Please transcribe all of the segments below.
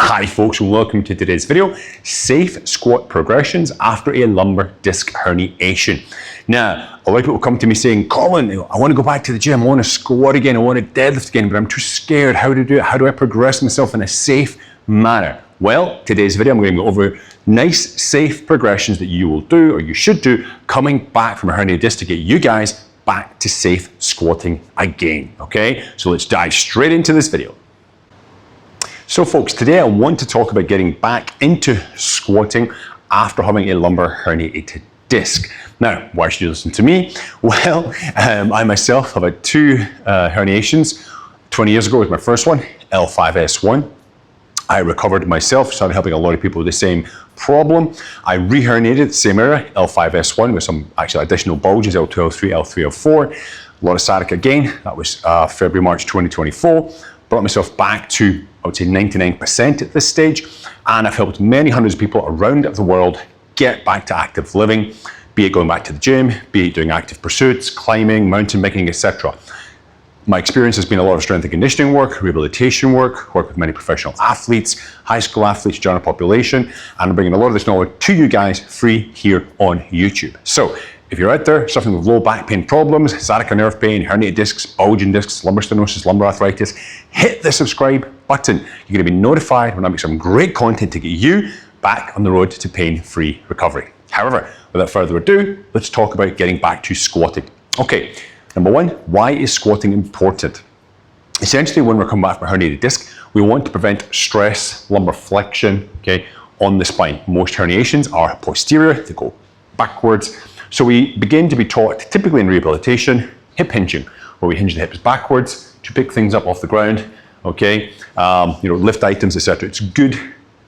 Hi folks, and welcome to today's video, safe squat progressions after a lumbar disc herniation. Now, a lot of people come to me saying, Colin, I want to go back to the gym, I want to squat again, I want to deadlift again, but I'm too scared. How to do it? How do I progress myself in a safe manner? Well, today's video, I'm going to go over nice, safe progressions that you will do, or you should do, coming back from a herniated disc to get you guys back to safe squatting again, okay? So let's dive straight into this video. So folks, today I want to talk about getting back into squatting after having a lumbar herniated disc. Now, why should you listen to me? Well, I myself have had two herniations. 20 years ago was my first one, L5S1. I recovered myself, started helping a lot of people with the same problem. I re-herniated the same area, L5S1, with some actually additional bulges, L2L3, L3L4. A lot of sciatica again. That was February, March 2024. Brought myself back to, I would say, 99% at this stage. And I've helped many hundreds of people around the world get back to active living, be it going back to the gym, be it doing active pursuits, climbing, mountain biking, etc. My experience has been a lot of strength and conditioning work, rehabilitation work with many professional athletes, high school athletes, general population, and I'm bringing a lot of this knowledge to you guys free here on YouTube. So if you're out there suffering with low back pain problems, sciatica nerve pain, herniated discs, bulging discs, lumbar stenosis, lumbar arthritis, hit the subscribe button. You're going to be notified when I make some great content to get you back on the road to pain-free recovery. However, without further ado, let's talk about getting back to squatting. Okay, number one, why is squatting important? Essentially, when we're coming back from a herniated disc, we want to prevent stress, lumbar flexion, okay, on the spine. Most herniations are posterior, they go backwards. So we begin to be taught, typically in rehabilitation, hip hinging, where we hinge the hips backwards to pick things up off the ground, okay, lift items, etc. It's good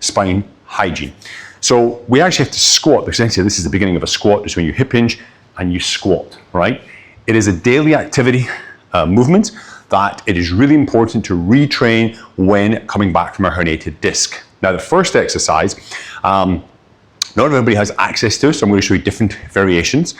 spine hygiene. So we actually have to squat, because essentially this is the beginning of a squat, is when you hip hinge and you squat, right? It is a daily activity movement that it is really important to retrain when coming back from a herniated disc. Now the first exercise, not everybody has access to, so I'm going to show you different variations.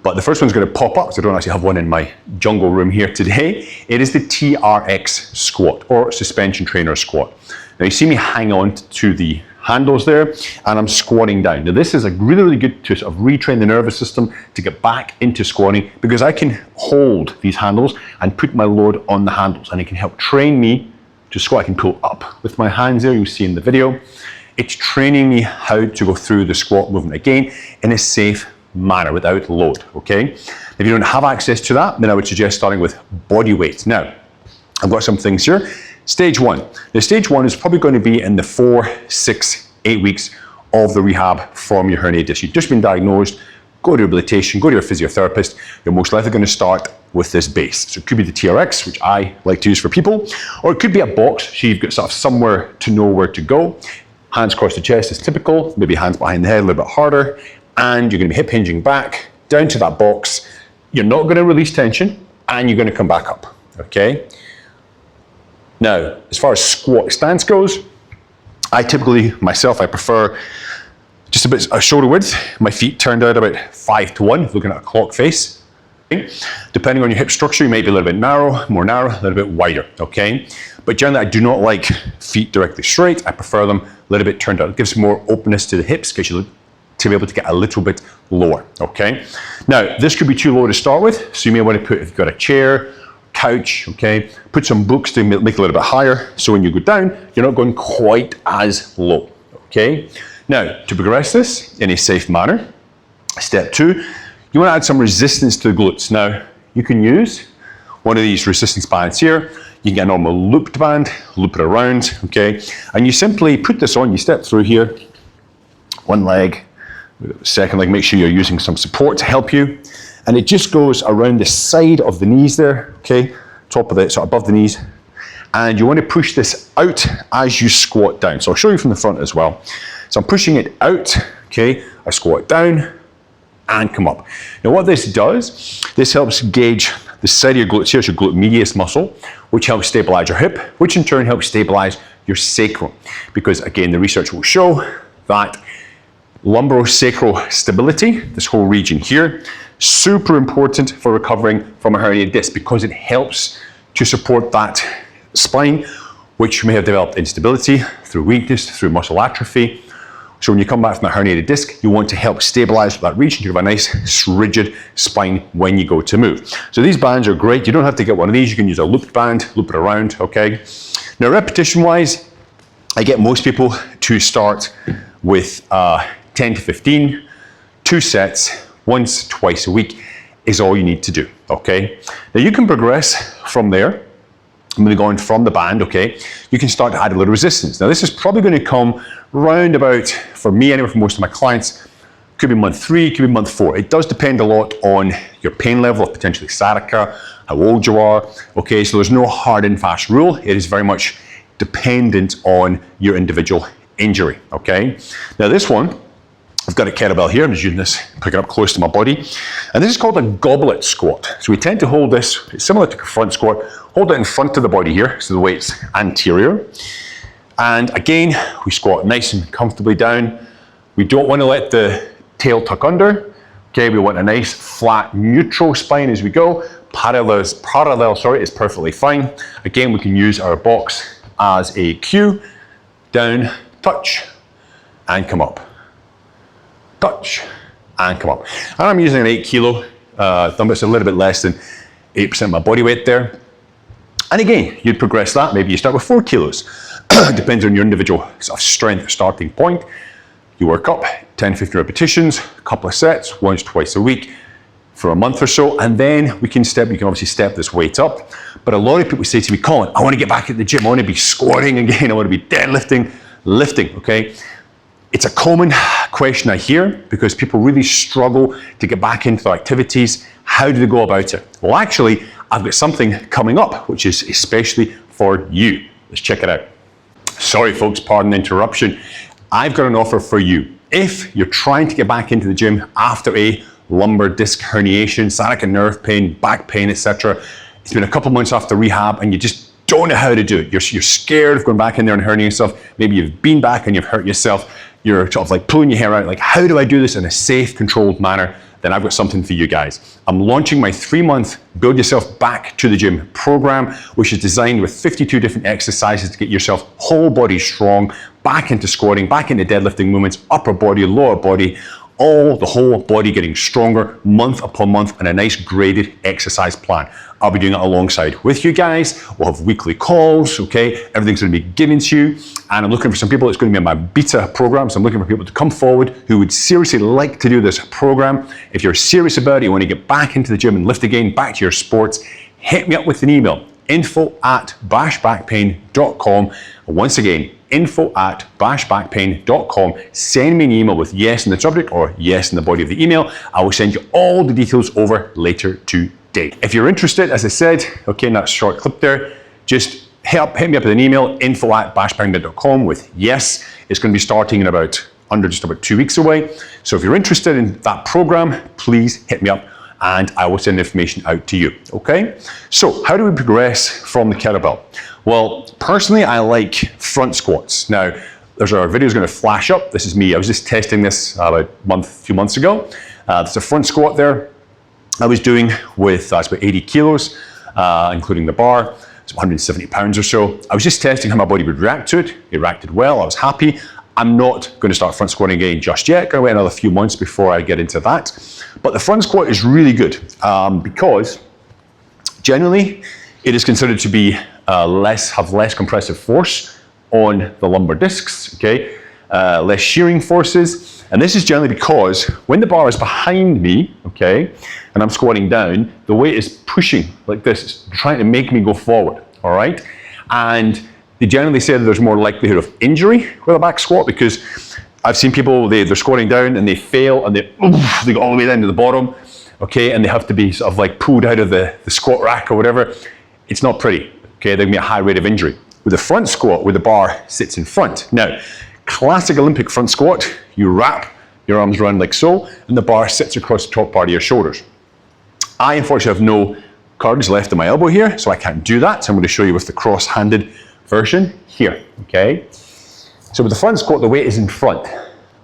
But the first one's going to pop up, so I don't actually have one in my jungle room here today. It is the TRX squat, or suspension trainer squat. Now you see me hang on to the handles there, and I'm squatting down. Now this is really good to sort of retrain the nervous system to get back into squatting, because I can hold these handles and put my load on the handles, and it can help train me to squat. I can pull up with my hands there, you'll see in the video. It's training me how to go through the squat movement again in a safe manner without load, okay? If you don't have access to that, then I would suggest starting with body weight. Now, I've got some things here. Stage one. Now, stage one is probably going to be in the 4, 6, 8 weeks of the rehab from your herniated disc. You've just been diagnosed, go to rehabilitation, go to your physiotherapist. You're most likely going to start with this base. So it could be the TRX, which I like to use for people, or it could be a box, so you've got sort of somewhere to know where to go. Hands across the chest is typical, maybe hands behind the head a little bit harder, and you're going to be hip hinging back down to that box. You're not going to release tension, and you're going to come back up, okay? Now, as far as squat stance goes, I typically, myself, I prefer just a bit of shoulder width, my feet turned out about 5 to 1, looking at a clock face. Depending on your hip structure, you may be a little bit narrow, more narrow, a little bit wider, okay? But generally, I do not like feet directly straight. I prefer them a little bit turned out. It gives more openness to the hips, gets you to be able to get a little bit lower, okay? Now, this could be too low to start with, so you may want to put, if you've got a chair, couch, okay, put some books to make it a little bit higher, so when you go down, you're not going quite as low, okay? Now, to progress this in a safe manner, step 2, you want to add some resistance to the glutes. Now, you can use one of these resistance bands here. You can get a normal looped band, loop it around, okay? And you simply put this on, you step through here, one leg, second leg, make sure you're using some support to help you. And it just goes around the side of the knees there, okay? Top of it, so above the knees. And you want to push this out as you squat down. So I'll show you from the front as well. So I'm pushing it out, okay? I squat down and come up. Now what this does, this helps gauge the side of your glutes here, your glute medius muscle, which helps stabilize your hip, which in turn helps stabilize your sacrum. Because again, the research will show that lumbosacral stability, this whole region here, super important for recovering from a herniated disc, because it helps to support that spine which may have developed instability through weakness, through muscle atrophy. So when you come back from a herniated disc, you want to help stabilize that region to have a nice rigid spine when you go to move. So these bands are great. You don't have to get one of these. You can use a looped band, loop it around, okay? Now repetition wise, I get most people to start with 10 to 15, 2 sets, once, twice a week is all you need to do, okay? Now you can progress from there. I'm going to go on from the band, okay? You can start to add a little resistance. Now this is probably going to come round about, for me anyway, for most of my clients, could be month 3, could be month 4. It does depend a lot on your pain level of potentially sciatica, how old you are, okay? So there's no hard and fast rule. It is very much dependent on your individual injury, okay? Now this one, I've got a kettlebell here. I'm just using this, pick it up close to my body. And this is called a goblet squat. So we tend to hold this, it's similar to a front squat, hold it in front of the body here, so the weight's anterior. And again, we squat nice and comfortably down. We don't want to let the tail tuck under. Okay, we want a nice flat neutral spine as we go. Parallel is perfectly fine. Again, we can use our box as a cue. Down, touch, and come up. Touch, and come up. And I'm using an 8 kilo dumbbell, it's a little bit less than 8% of my body weight there. And again, you'd progress that. Maybe you start with 4 kilos. Depends on your individual sort of strength starting point. You work up 10, 15 repetitions, a couple of sets, once, twice a week for a month or so, and then you can obviously step this weight up. But a lot of people say to me, Colin, I want to get back at the gym. I want to be squatting again. I want to be deadlifting, lifting, okay? It's a common question I hear because people really struggle to get back into their activities. How do they go about it? Well, actually, I've got something coming up, which is especially for you. Let's check it out. Sorry, folks, pardon the interruption. I've got an offer for you. If you're trying to get back into the gym after a lumbar disc herniation, sciatica nerve pain, back pain, etc., it's been a couple months after rehab and you just don't know how to do it. You're scared of going back in there and hurting yourself. Maybe you've been back and you've hurt yourself. You're sort of like pulling your hair out, like, how do I do this in a safe, controlled manner? Then I've got something for you guys. I'm launching my 3-month Build Yourself Back to the Gym program, which is designed with 52 different exercises to get yourself whole body strong, back into squatting, back into deadlifting movements, upper body, lower body, the whole body getting stronger month upon month, and a nice graded exercise plan. I'll be doing it alongside with you guys. We'll have weekly calls, okay? Everything's gonna be given to you. And I'm looking for some people, it's gonna be my beta program, so I'm looking for people to come forward who would seriously like to do this program. If you're serious about it, you wanna get back into the gym and lift again, back to your sports, hit me up with an email, info@bashbackpain.com. Once again, info@bashbackpain.com. Send me an email with yes in the subject or yes in the body of the email. I will send you all the details over later today. If you're interested, as I said, okay, in that short clip there, just hit me up with an email, info@bashbackpain.com with yes. It's going to be starting in just about 2 weeks away. So if you're interested in that program, please hit me up and I will send information out to you, okay? So how do we progress from the kettlebell? Well, personally, I like front squats. Now, there's our video's gonna flash up. This is me. I was just testing this about a few months ago. There's a front squat there I was doing with it's about 80 kilos, including the bar. It's 170 pounds or so. I was just testing how my body would react to it. It reacted well, I was happy. I'm not going to start front squatting again just yet. Going to wait another few months before I get into that. But the front squat is really good because generally it is considered to be have less compressive force on the lumbar discs, okay? Less shearing forces. And this is generally because when the bar is behind me, okay, and I'm squatting down, the weight is pushing like this, it's trying to make me go forward, all right? And they generally say that there's more likelihood of injury with a back squat because I've seen people, they're squatting down and they fail and they go all the way down to the bottom, okay, and they have to be sort of like pulled out of the squat rack or whatever. It's not pretty, okay? There'll be a high rate of injury. With the front squat, where the bar sits in front. Now, classic Olympic front squat, you wrap your arms around like so, and the bar sits across the top part of your shoulders. I unfortunately have no cartilage left in my elbow here, so I can't do that. So I'm going to show you with the cross-handed version here, okay? So with the front squat, the weight is in front.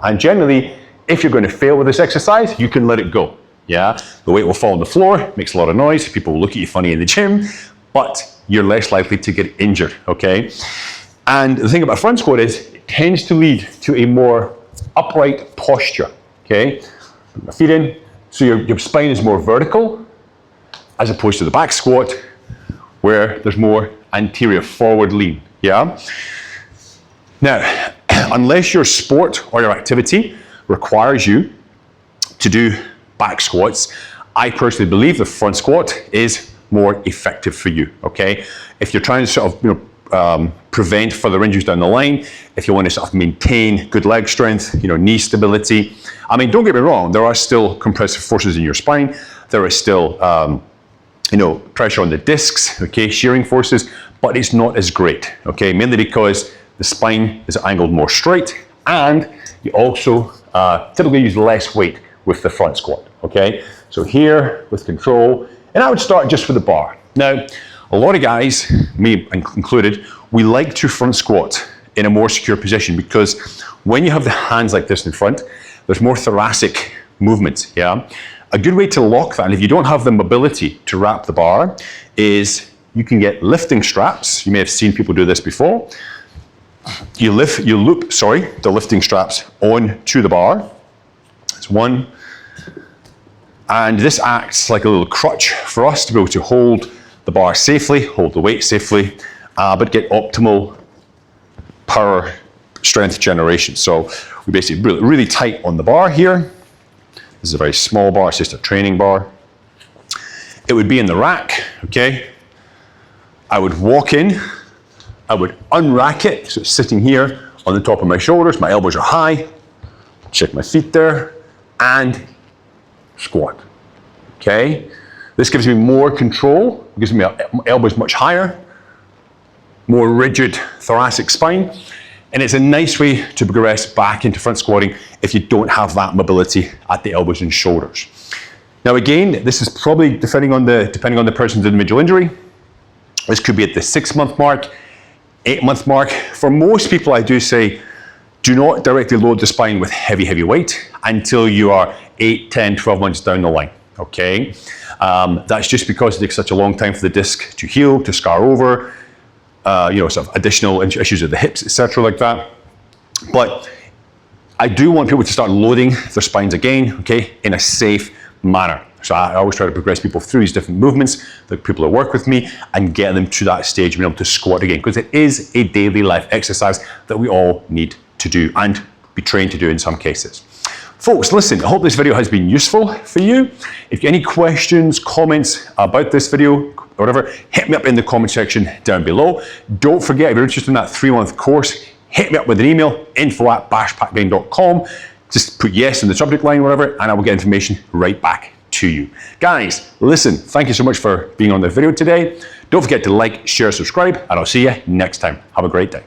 And generally, if you're going to fail with this exercise, you can let it go, yeah? The weight will fall on the floor, makes a lot of noise, people will look at you funny in the gym, but you're less likely to get injured, okay? And the thing about a front squat is it tends to lead to a more upright posture, okay? Put my feet in, so your spine is more vertical as opposed to the back squat where there's more anterior forward lean, yeah? Now, unless your sport or your activity requires you to do back squats, I personally believe the front squat is more effective for you, okay? If you're trying to sort of, prevent further injuries down the line, if you want to sort of maintain good leg strength, knee stability. I mean, don't get me wrong, there are still compressive forces in your spine. There is still, pressure on the discs, okay, shearing forces, but it's not as great, okay? Mainly because the spine is angled more straight, and you also typically use less weight with the front squat, okay? So here with control, and I would start just with the bar. Now, a lot of guys, me included, we like to front squat in a more secure position because when you have the hands like this in front, there's more thoracic movement, yeah? A good way to lock that, and if you don't have the mobility to wrap the bar, is you can get lifting straps. You may have seen people do this before. You loop the lifting straps onto the bar. That's one. And this acts like a little crutch for us to be able to hold the bar safely, hold the weight safely, but get optimal power strength generation. So we basically really tight on the bar here. This is a very small bar, it's just a training bar. It would be in the rack, okay? I would walk in, I would unrack it, so it's sitting here on the top of my shoulders, my elbows are high, check my feet there, and squat, okay? This gives me more control, gives me my elbows much higher, more rigid thoracic spine, and it's a nice way to progress back into front squatting if you don't have that mobility at the elbows and shoulders. Now again, this is probably depending on the person's individual injury. This could be at the 6-month mark, 8-month mark. For most people, I do say, do not directly load the spine with heavy weight until you are 8, 10, 12 months down the line, okay? That's just because it takes such a long time for the disc to heal, to scar over, sort of additional issues with the hips, etc. like that. But I do want people to start loading their spines again, okay, in a safe manner. So I always try to progress people through these different movements, the people that work with me, and get them to that stage of being able to squat again, because it is a daily life exercise that we all need to do and be trained to do in some cases. Folks, listen, I hope this video has been useful for you. If you have any questions, comments about this video, or whatever, hit me up in the comment section down below. Don't forget, if you're interested in that 3-month course, hit me up with an email, info@bashpackgain.com. Just put yes in the subject line, whatever, and I will get information right back to you. Guys, listen, thank you so much for being on the video today. Don't forget to like, share, subscribe, and I'll see you next time. Have a great day.